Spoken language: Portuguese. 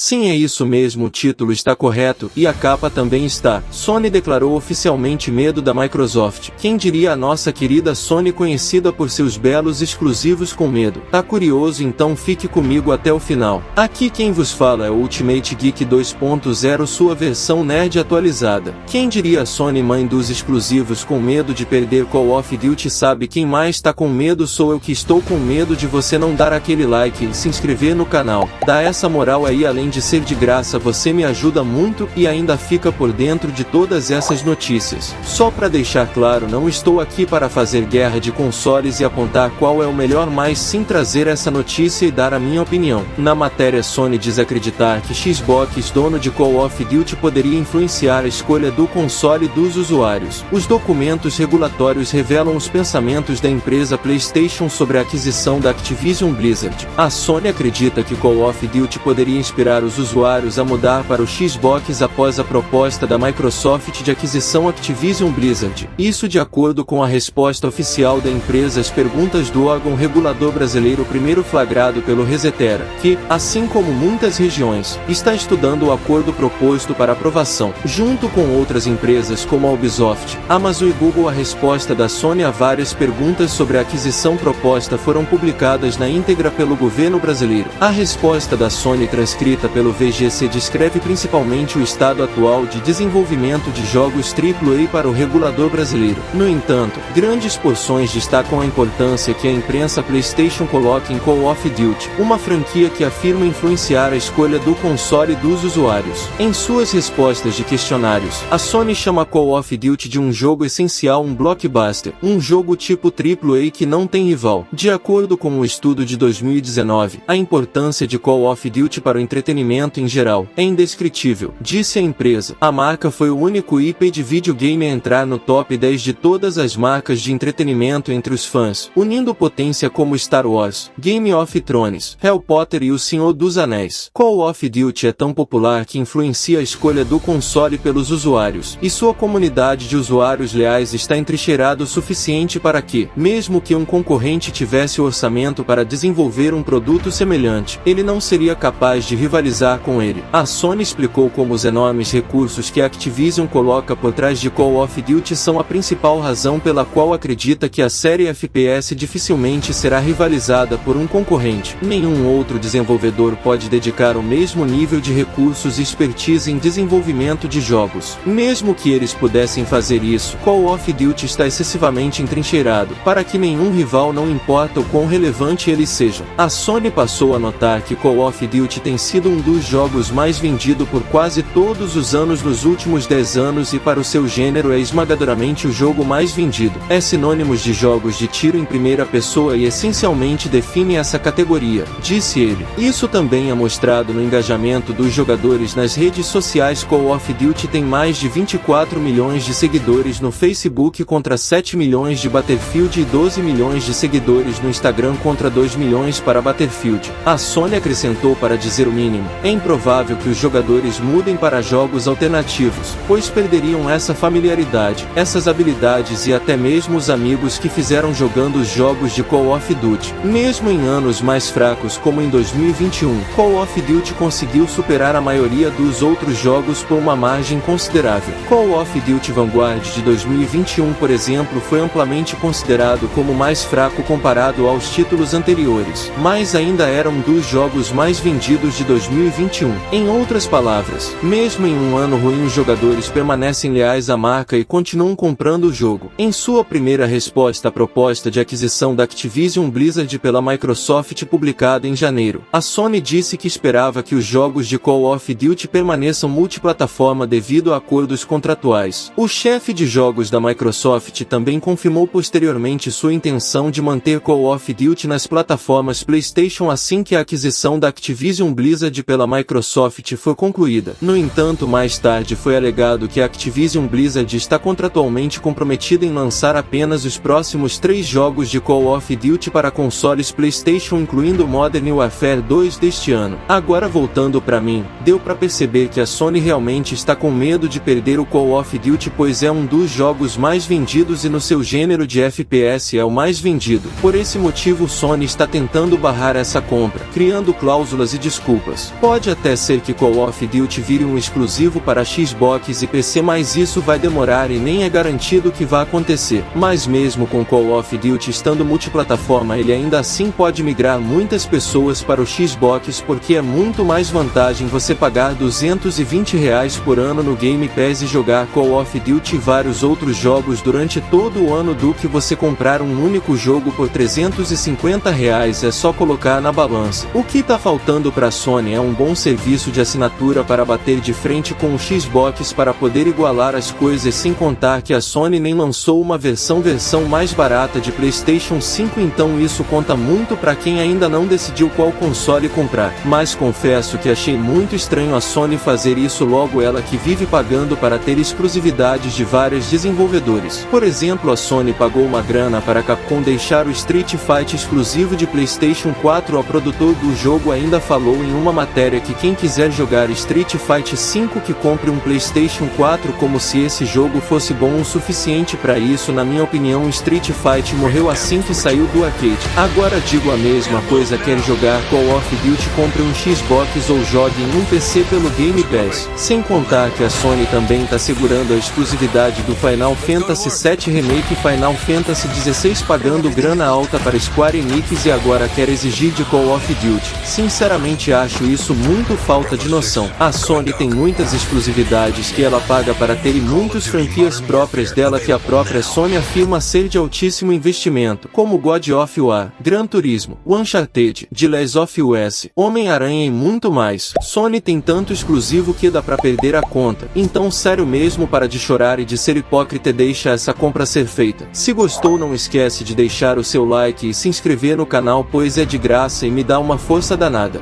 Sim, é isso mesmo, o título está correto, e a capa também está. Sony declarou oficialmente medo da Microsoft. Quem diria a nossa querida Sony, conhecida por seus belos exclusivos, com medo? Tá curioso? Então fique comigo até o final. Aqui quem vos fala é o Ultimate Geek 2.0, sua versão nerd atualizada. Quem diria a Sony, mãe dos exclusivos, com medo de perder Call of Duty? Sabe quem mais tá com medo? Sou eu que estou com medo de você não dar aquele like e se inscrever no canal. Dá essa moral aí, além de ser de graça, você me ajuda muito e ainda fica por dentro de todas essas notícias. Só para deixar claro, não estou aqui para fazer guerra de consoles e apontar qual é o melhor, mas sim trazer essa notícia e dar a minha opinião. Na matéria, Sony diz acreditar que Xbox, dono de Call of Duty, poderia influenciar a escolha do console dos usuários. Os documentos regulatórios revelam os pensamentos da empresa PlayStation sobre a aquisição da Activision Blizzard. A Sony acredita que Call of Duty poderia inspirar os usuários a mudar para o Xbox após a proposta da Microsoft de aquisição Activision Blizzard. Isso de acordo com a resposta oficial da empresa às perguntas do órgão regulador brasileiro, primeiro flagrado pelo Resetera, que, assim como muitas regiões, está estudando o acordo proposto para aprovação, junto com outras empresas como a Ubisoft, Amazon e Google. A resposta da Sony a várias perguntas sobre a aquisição proposta foram publicadas na íntegra pelo governo brasileiro. A resposta da Sony, transcrita pelo VGC, descreve principalmente o estado atual de desenvolvimento de jogos AAA para o regulador brasileiro. No entanto, grandes porções destacam a importância que a imprensa PlayStation coloca em Call of Duty, uma franquia que afirma influenciar a escolha do console dos usuários. Em suas respostas de questionários, a Sony chama Call of Duty de um jogo essencial, um blockbuster, um jogo tipo AAA que não tem rival. De acordo com um estudo de 2019, a importância de Call of Duty para o entretenimento em geral é indescritível, disse a empresa. A marca foi o único IP de videogame a entrar no top 10 de todas as marcas de entretenimento entre os fãs, unindo potência como Star Wars, Game of Thrones, Harry Potter e O Senhor dos Anéis. Call of Duty é tão popular que influencia a escolha do console pelos usuários, e sua comunidade de usuários leais está entrincheirada o suficiente para que, mesmo que um concorrente tivesse o orçamento para desenvolver um produto semelhante, ele não seria capaz de rivalizar com ele. A Sony explicou como os enormes recursos que a Activision coloca por trás de Call of Duty são a principal razão pela qual acredita que a série FPS dificilmente será rivalizada por um concorrente. Nenhum outro desenvolvedor pode dedicar o mesmo nível de recursos e expertise em desenvolvimento de jogos. Mesmo que eles pudessem fazer isso, Call of Duty está excessivamente entrincheirado para que nenhum rival, não importa o quão relevante eles sejam. A Sony passou a notar que Call of Duty tem sido um dos jogos mais vendidos por quase todos os anos nos últimos 10 anos e para o seu gênero é esmagadoramente o jogo mais vendido. É sinônimos de jogos de tiro em primeira pessoa e essencialmente define essa categoria, disse ele. Isso também é mostrado no engajamento dos jogadores nas redes sociais. Call of Duty tem mais de 24 milhões de seguidores no Facebook contra 7 milhões de Battlefield e 12 milhões de seguidores no Instagram contra 2 milhões para Battlefield. A Sony acrescentou, para dizer o mínimo, é improvável que os jogadores mudem para jogos alternativos, pois perderiam essa familiaridade, essas habilidades e até mesmo os amigos que fizeram jogando os jogos de Call of Duty. Mesmo em anos mais fracos como em 2021, Call of Duty conseguiu superar a maioria dos outros jogos por uma margem considerável. Call of Duty Vanguard de 2021, por exemplo, foi amplamente considerado como mais fraco comparado aos títulos anteriores, mas ainda era um dos jogos mais vendidos de 2021. Em outras palavras, mesmo em um ano ruim, os jogadores permanecem leais à marca e continuam comprando o jogo. Em sua primeira resposta à proposta de aquisição da Activision Blizzard pela Microsoft publicada em janeiro, a Sony disse que esperava que os jogos de Call of Duty permaneçam multiplataforma devido a acordos contratuais. O chefe de jogos da Microsoft também confirmou posteriormente sua intenção de manter Call of Duty nas plataformas PlayStation assim que a aquisição da Activision Blizzard pela Microsoft for concluída. No entanto, mais tarde foi alegado que a Activision Blizzard está contratualmente comprometida em lançar apenas os próximos 3 jogos de Call of Duty para consoles PlayStation, incluindo Modern Warfare 2 deste ano. Agora, voltando para mim, deu para perceber que a Sony realmente está com medo de perder o Call of Duty, pois é um dos jogos mais vendidos e no seu gênero de FPS é o mais vendido. Por esse motivo, Sony está tentando barrar essa compra, criando cláusulas e desculpas. jogos. Pode até ser que Call of Duty vire um exclusivo para Xbox e PC, mas isso vai demorar e nem é garantido que vá acontecer. Mas mesmo com Call of Duty estando multiplataforma, ele ainda assim pode migrar muitas pessoas para o Xbox, porque é muito mais vantagem você pagar R$220 por ano no Game Pass e jogar Call of Duty e vários outros jogos durante todo o ano do que você comprar um único jogo por R$350. É só colocar na balança. O que tá faltando para a Sony é um bom serviço de assinatura para bater de frente com o Xbox para poder igualar as coisas, sem contar que a Sony nem lançou uma versão mais barata de PlayStation 5, então isso conta muito para quem ainda não decidiu qual console comprar. Mas confesso que achei muito estranho a Sony fazer isso, logo ela que vive pagando para ter exclusividades de vários desenvolvedores. Por exemplo, a Sony pagou uma grana para a Capcom deixar o Street Fighter exclusivo de PlayStation 4. O produtor do jogo ainda falou em uma matéria que quem quiser jogar Street Fighter 5 que compre um PlayStation 4, como se esse jogo fosse bom o suficiente para isso. Na minha opinião, Street Fighter morreu assim que saiu do arcade. Agora digo a mesma coisa: quer jogar Call of Duty, compre um Xbox ou jogue em um PC pelo Game Pass. Sem contar que a Sony também tá segurando a exclusividade do Final Fantasy VII Remake e Final Fantasy XVI, pagando grana alta para Square Enix, e agora quer exigir de Call of Duty. Sinceramente acho isso muito falta de noção. A Sony tem muitas exclusividades que ela paga para ter e muitas franquias próprias dela que a própria Sony afirma ser de altíssimo investimento, como God of War, Gran Turismo, Uncharted, The Last of Us, Homem-Aranha e muito mais. Sony tem tanto exclusivo que dá pra perder a conta. Então sério mesmo, para de chorar e de ser hipócrita e deixa essa compra ser feita. Se gostou, não esquece de deixar o seu like e se inscrever no canal, pois é de graça e me dá uma força danada.